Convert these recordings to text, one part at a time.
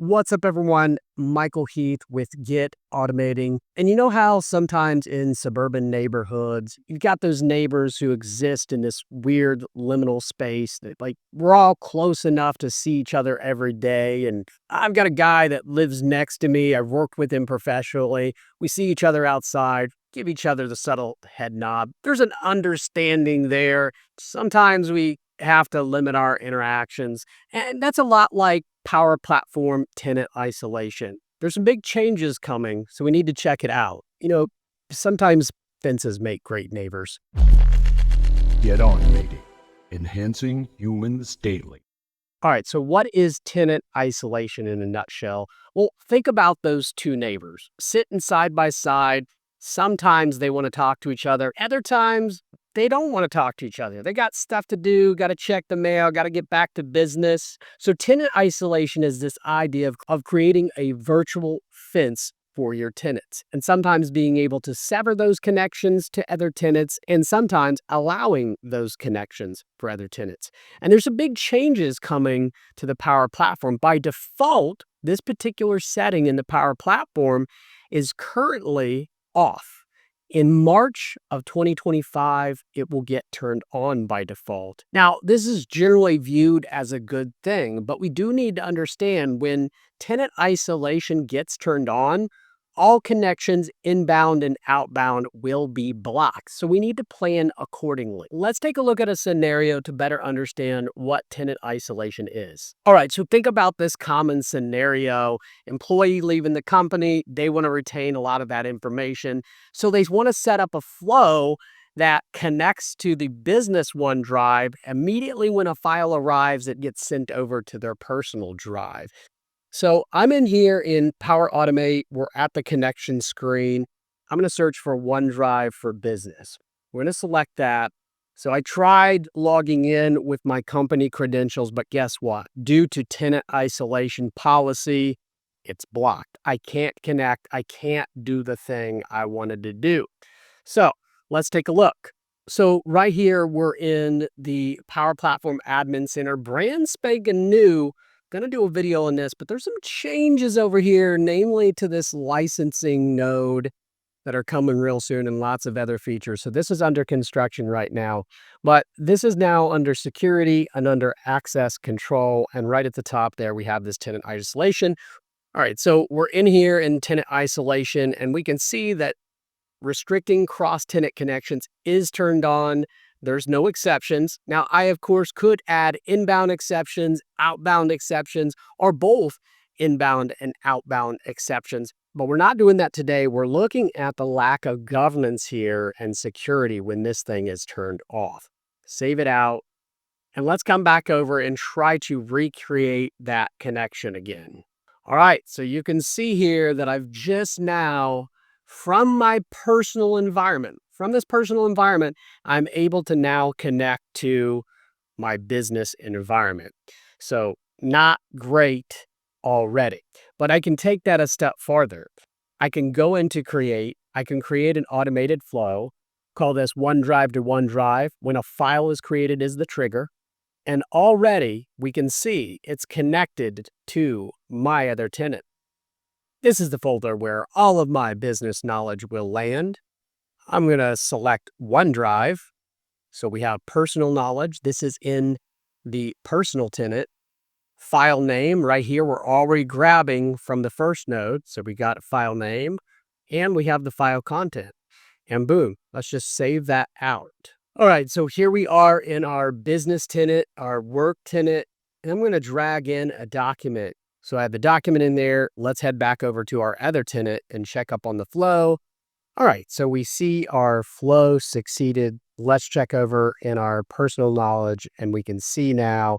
What's up, everyone? Michael Heath with Get Automating. And you know how sometimes in suburban neighborhoods, you've got those neighbors who exist in this weird liminal space that, like, we're all close enough to see each other every day. And I've got a guy that lives next to me. I've worked with him professionally. We see each other outside, give each other the subtle head nod. There's an understanding there. Sometimes we have to limit our interactions. And that's a lot like Power Platform Tenant Isolation. There's some big changes coming, so we need to check it out. Sometimes fences make great neighbors. Get automating, enhancing humans daily. All right, so what is tenant isolation in a nutshell? Well, think about those two neighbors sitting side by side. Sometimes they want to talk to each other. Other times they don't want to talk to each other. They got stuff to do, got to check the mail, got to get back to business. So tenant isolation is this idea of creating a virtual fence for your tenants, and sometimes being able to sever those connections to other tenants, and sometimes allowing those connections for other tenants. And there's some big changes coming to the Power Platform. By default, this particular setting in the Power Platform is currently off. In March of 2025, it will get turned on by default. Now, this is generally viewed as a good thing, but we do need to understand when tenant isolation gets turned on, all connections inbound and outbound will be blocked. So we need to plan accordingly. Let's take a look at a scenario to better understand what tenant isolation is. All right, so think about this common scenario. Employee leaving the company, they want to retain a lot of that information. So they want to set up a flow that connects to the business OneDrive. Immediately when a file arrives, it gets sent over to their personal drive. So I'm in here in Power Automate. We're at the connection screen. I'm going to search for OneDrive for Business. We're going to select that. So I tried logging in with my company credentials, but guess what? Due to tenant isolation policy, it's blocked. I can't connect. I can't do the thing I wanted to do. So let's take a look. So right here, we're in the Power Platform Admin Center, brand spanking new. Going to do a video on this, but there's some changes over here, namely to this licensing node that are coming real soon, and lots of other features. So this is under construction right now, but this is now under security and under access control. And right at the top there, we have this tenant isolation. All right, so we're in here in tenant isolation, and we can see that restricting cross-tenant connections is turned on. There's no exceptions. Now, I, of course, could add inbound exceptions, outbound exceptions, or both inbound and outbound exceptions, but we're not doing that today. We're looking at the lack of governance here and security when this thing is turned off. Save it out, and let's come back over and try to recreate that connection again. All right, so you can see here that I've just now, from my personal environment, I'm able to now connect to my business environment. So not great already, but I can take that a step farther. I can go into create. I can create an automated flow, call this OneDrive to OneDrive. When a file is created is the trigger. And already we can see it's connected to my other tenant. This is the folder where all of my business knowledge will land. I'm going to select OneDrive. So we have personal knowledge. This is in the personal tenant. File name right here, we're already grabbing from the first node. So we got a file name and we have the file content. And boom, let's just save that out. All right, so here we are in our business tenant, our work tenant, and I'm going to drag in a document. So I have the document in there. Let's head back over to our other tenant and check up on the flow. All right, so we see our flow succeeded. Let's check over in our personal knowledge, and we can see now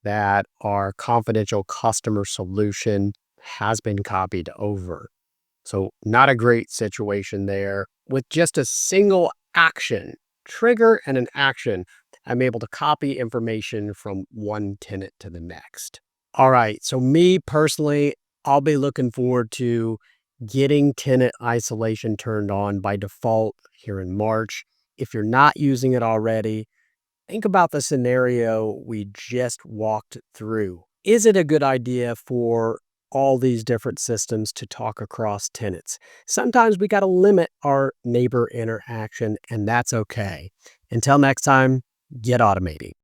that our confidential customer solution has been copied over. So not a great situation there. With just a single action, trigger and an action, I'm able to copy information from one tenant to the next. All right, so me personally, I'll be looking forward to getting tenant isolation turned on by default here in March. If you're not using it already, think about the scenario we just walked through. Is it a good idea for all these different systems to talk across tenants. Sometimes we got to limit our neighbor interaction, and that's okay. Until next time, get automating.